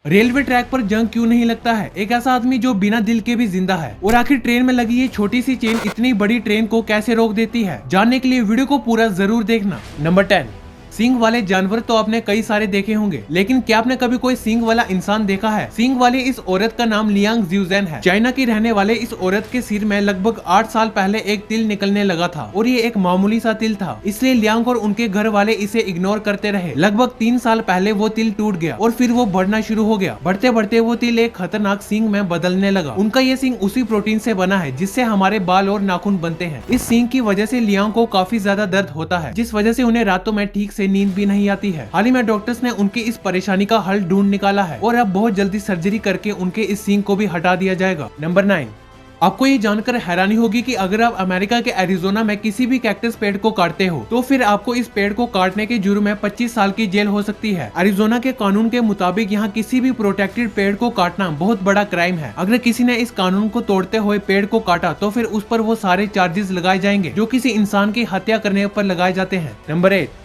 Railway track पर जंग क्यों नहीं लगता है? एक ऐसा आदमी जो बिना दिल के भी जिंदा है। और आखिर ट्रेन में लगी ये छोटी सी चेन इतनी बड़ी ट्रेन को कैसे रोक देती है? जानने के लिए वीडियो को पूरा जरूर देखना। नंबर 10, सींग वाले जानवर तो आपने कई सारे देखे होंगे, लेकिन क्या आपने कभी कोई सींग वाला इंसान देखा है? सींग वाली इस औरत का नाम लियांग ज्यूजेन है। चाइना की रहने वाले इस औरत के सिर में लगभग 8 साल पहले एक तिल निकलने लगा था और ये एक मामूली सा तिल था, इसलिए लियांग और उनके घर वाले इसे इग्नोर करते रहे। लगभग 3 साल पहले वो तिल टूट गया और फिर वो बढ़ना शुरू हो गया। बढ़ते बढ़ते वो तिल एक खतरनाक सींग में बदलने लगा। उनका ये सींग उसी प्रोटीन से बना है जिससे हमारे बाल और नाखून बनते हैं। इस सींग की वजह से लियांग को काफी ज्यादा दर्द होता है, जिस वजह से उन्हें रातों में ठीक से नींद भी नहीं आती है। हाल ही में डॉक्टर्स ने उनकी इस परेशानी का हल ढूंढ निकाला है और अब बहुत जल्दी सर्जरी करके उनके इस सींग को भी हटा दिया जाएगा। नंबर 9, आपको ये जानकर हैरानी होगी कि अगर आप अमेरिका के एरिजोना में किसी भी कैक्टस पेड़ को काटते हो तो फिर आपको इस पेड़ को काटने के जुर्म में 25 साल की जेल हो सकती है। एरिजोना के कानून के मुताबिक यहाँ किसी भी प्रोटेक्टेड पेड़ को काटना बहुत बड़ा क्राइम है। अगर किसी ने इस कानून को तोड़ते हुए पेड़ को काटा तो फिर उस पर वो सारे चार्जेस लगाए जाएंगे जो किसी इंसान की हत्या करने पर लगाए जाते हैं। नंबर 8,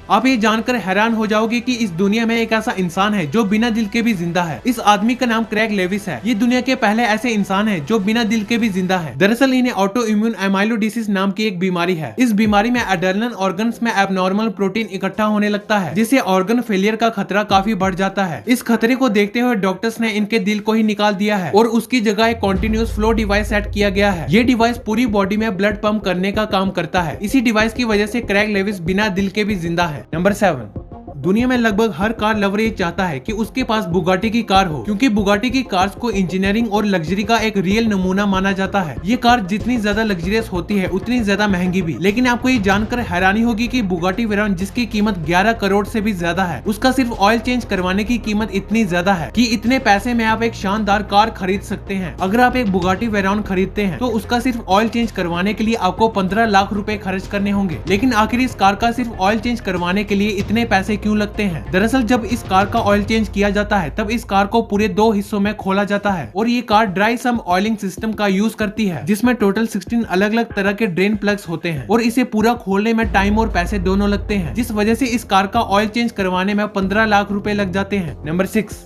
आप ये जानकर हैरान हो जाओगे कि इस दुनिया में एक ऐसा इंसान है जो बिना दिल के भी जिंदा है। इस आदमी का नाम क्रेग लेविस है। ये दुनिया के पहले ऐसे इंसान है जो बिना दिल के भी जिंदा है। दरअसल इन्हें ऑटो इम्यून एमाइलोडिसिस नाम की एक बीमारी है। इस बीमारी में एड्रेनल ऑर्गन्स में एबनॉर्मल प्रोटीन इकट्ठा होने लगता है, जिससे ऑर्गन फेलियर का खतरा काफी बढ़ जाता है। इस खतरे को देखते हुए डॉक्टर्स ने इनके दिल को ही निकाल दिया है और उसकी जगह एक कॉन्टिन्यूस फ्लो डिवाइस सेट किया गया है। ये डिवाइस पूरी बॉडी में ब्लड पंप करने का काम करता है। इसी डिवाइस की वजह से क्रेग लेविस बिना दिल के भी जिंदा है। नंबर 7, दुनिया में लगभग हर कार लवर ये चाहता है कि उसके पास बुगाटी की कार हो, क्योंकि बुगाटी की कार्स को इंजीनियरिंग और लग्जरी का एक रियल नमूना माना जाता है। ये कार जितनी ज्यादा लग्जरियस होती है उतनी ज्यादा महंगी भी। लेकिन आपको ये जानकर हैरानी होगी कि बुगाटी वेरॉन जिसकी कीमत 11 करोड़ से भी ज्यादा है, उसका सिर्फ ऑयल चेंज करवाने की कीमत इतनी ज्यादा है कि इतने पैसे में आप एक शानदार कार खरीद सकते हैं। अगर आप एक बुगाटी वेरॉन खरीदते हैं तो उसका सिर्फ ऑयल चेंज करवाने के लिए आपको 15 लाख रुपए खर्च करने होंगे। लेकिन आखिर इस कार का सिर्फ ऑयल चेंज करवाने के लिए इतने पैसे क्यों लगते हैं? दरअसल जब इस कार का ऑयल चेंज किया जाता है तब इस कार को पूरे 2 हिस्सों में खोला जाता है और ये कार ड्राई सम ऑयलिंग सिस्टम का यूज करती है, जिसमें टोटल 16 अलग अलग तरह के ड्रेन प्लग्स होते हैं और इसे पूरा खोलने में टाइम और पैसे दोनों लगते हैं, जिस वजह से इस कार का ऑयल चेंज करवाने में 15 लाख रुपए लग जाते हैं। नंबर 6,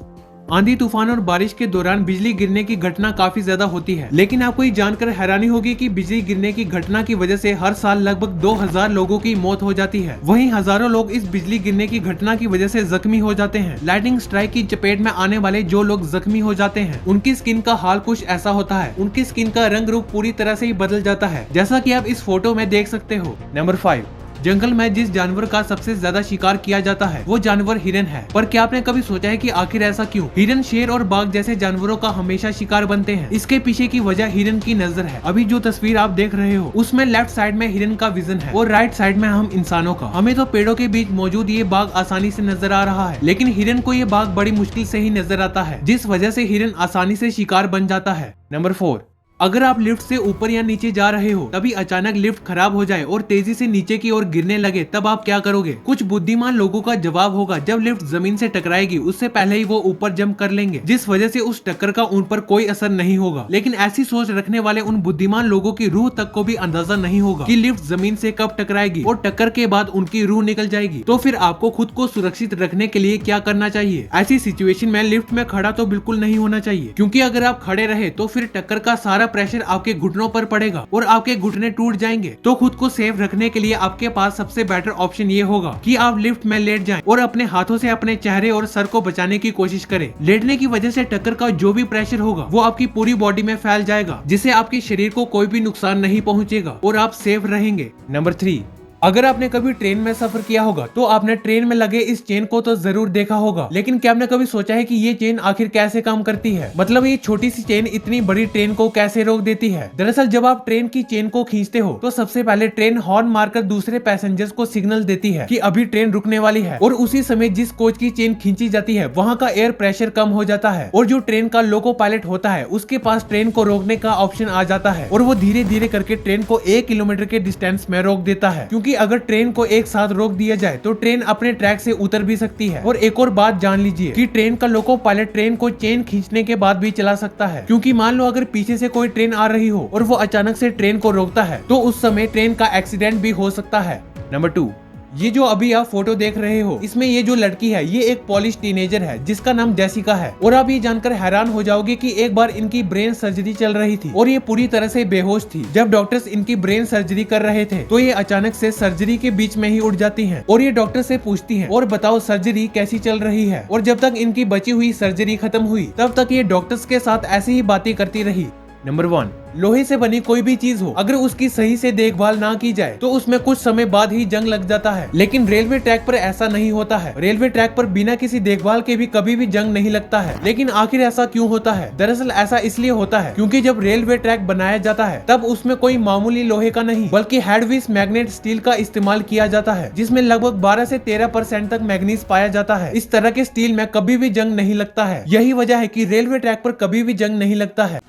आंधी तूफान और बारिश के दौरान बिजली गिरने की घटना काफी ज्यादा होती है, लेकिन आपको ये जानकर हैरानी होगी कि बिजली गिरने की घटना की वजह से हर साल लगभग 2000 लोगों की मौत हो जाती है। वहीं हजारों लोग इस बिजली गिरने की घटना की वजह से जख्मी हो जाते हैं। लाइटनिंग स्ट्राइक की चपेट में आने वाले जो लोग जख्मी हो जाते हैं उनकी स्किन का हाल कुछ ऐसा होता है। उनकी स्किन का रंग रूप पूरी तरह से ही बदल जाता है, जैसा कि आप इस फोटो में देख सकते हो। नंबर 5, जंगल में जिस जानवर का सबसे ज्यादा शिकार किया जाता है वो जानवर हिरन है। पर क्या आपने कभी सोचा है कि आखिर ऐसा क्यों? हिरन, शेर और बाघ जैसे जानवरों का हमेशा शिकार बनते हैं। इसके पीछे की वजह हिरन की नजर है। अभी जो तस्वीर आप देख रहे हो उसमें लेफ्ट साइड में हिरन का विजन है और राइट साइड में हम इंसानों का। हमें तो पेड़ों के बीच मौजूद ये बाघ आसानी से नजर आ रहा है, लेकिन हिरन को ये बाघ बड़ी मुश्किल से ही नजर आता है, जिस वजह से हिरन आसानी से शिकार बन जाता है। नंबर 4, अगर आप लिफ्ट से ऊपर या नीचे जा रहे हो तभी अचानक लिफ्ट खराब हो जाए और तेजी से नीचे की ओर गिरने लगे, तब आप क्या करोगे? कुछ बुद्धिमान लोगों का जवाब होगा जब लिफ्ट जमीन से टकराएगी उससे पहले ही वो ऊपर जंप कर लेंगे, जिस वजह से उस टक्कर का उन पर कोई असर नहीं होगा। लेकिन ऐसी सोच रखने वाले उन बुद्धिमान लोगों की रूह तक को भी अंदाजा नहीं होगा कि लिफ्ट जमीन से कब टकराएगी और टक्कर के बाद उनकी रूह निकल जाएगी। तो फिर आपको खुद को सुरक्षित रखने के लिए क्या करना चाहिए? ऐसी सिचुएशन में लिफ्ट में खड़ा तो बिल्कुल नहीं होना चाहिए, क्योंकि अगर आप खड़े रहे तो फिर टक्कर का सारा प्रेशर आपके घुटनों पर पड़ेगा और आपके घुटने टूट जाएंगे। तो खुद को सेफ रखने के लिए आपके पास सबसे बेटर ऑप्शन ये होगा कि आप लिफ्ट में लेट जाएं और अपने हाथों से अपने चेहरे और सर को बचाने की कोशिश करें। लेटने की वजह से टक्कर का जो भी प्रेशर होगा वो आपकी पूरी बॉडी में फैल जाएगा, जिससे आपके शरीर को कोई भी नुकसान नहीं पहुंचेगा और आप सेफ रहेंगे। नंबर 3, अगर आपने कभी ट्रेन में सफर किया होगा तो आपने ट्रेन में लगे इस चेन को तो जरूर देखा होगा, लेकिन क्या आपने कभी सोचा है कि ये चेन आखिर कैसे काम करती है? मतलब ये छोटी सी चेन इतनी बड़ी ट्रेन को कैसे रोक देती है? दरअसल जब आप ट्रेन की चेन को खींचते हो तो सबसे पहले ट्रेन हॉर्न मारकर दूसरे पैसेंजर्स को सिग्नल देती है कि अभी ट्रेन रुकने वाली है, और उसी समय जिस कोच की चेन खींची जाती है वहाँ का एयर प्रेशर कम हो जाता है और जो ट्रेन का लोको पायलट होता है उसके पास ट्रेन को रोकने का ऑप्शन आ जाता है और वो धीरे धीरे करके ट्रेन को 1 किलोमीटर के डिस्टेंस में रोक देता है, क्योंकि अगर ट्रेन को एक साथ रोक दिया जाए तो ट्रेन अपने ट्रैक से उतर भी सकती है। और एक और बात जान लीजिए कि ट्रेन का लोको पायलट ट्रेन को चेन खींचने के बाद भी चला सकता है, क्योंकि मान लो अगर पीछे से कोई ट्रेन आ रही हो और वो अचानक से ट्रेन को रोकता है तो उस समय ट्रेन का एक्सीडेंट भी हो सकता है। नंबर 2, ये जो अभी आप फोटो देख रहे हो, इसमें ये जो लड़की है ये एक पॉलिश टीनेजर है जिसका नाम जेसिका है। और आप ये जानकर हैरान हो जाओगे कि एक बार इनकी ब्रेन सर्जरी चल रही थी और ये पूरी तरह से बेहोश थी। जब डॉक्टर्स इनकी ब्रेन सर्जरी कर रहे थे तो ये अचानक से सर्जरी के बीच में ही उठ जाती हैं और ये डॉक्टर से पूछती हैं, और बताओ सर्जरी कैसी चल रही है। और जब तक इनकी बची हुई सर्जरी खत्म हुई तब तक ये डॉक्टर्स के साथ ऐसी ही बातें करती रही। नंबर 1, लोहे से बनी कोई भी चीज हो, अगर उसकी सही से देखभाल ना की जाए तो उसमें कुछ समय बाद ही जंग लग जाता है। लेकिन रेलवे ट्रैक पर ऐसा नहीं होता है। रेलवे ट्रैक पर बिना किसी देखभाल के भी कभी भी जंग नहीं लगता है। लेकिन आखिर ऐसा क्यों होता है? दरअसल ऐसा इसलिए होता है क्योंकि जब रेलवे ट्रैक बनाया जाता है तब उसमें कोई मामूली लोहे का नहीं बल्कि हेडविस मैग्नेट स्टील का इस्तेमाल किया जाता है, जिसमें लगभग 12 से 13% तक मैग्नीज पाया जाता है। इस तरह के स्टील में कभी भी जंग नहीं लगता है। यही वजह है कि रेलवे ट्रैक पर कभी भी जंग नहीं लगता है।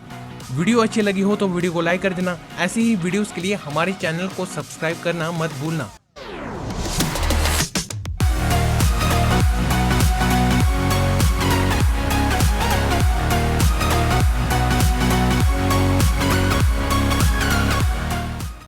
वीडियो अच्छी लगी हो तो वीडियो को लाइक कर देना। ऐसी ही वीडियोस के लिए हमारे चैनल को सब्सक्राइब करना मत भूलना।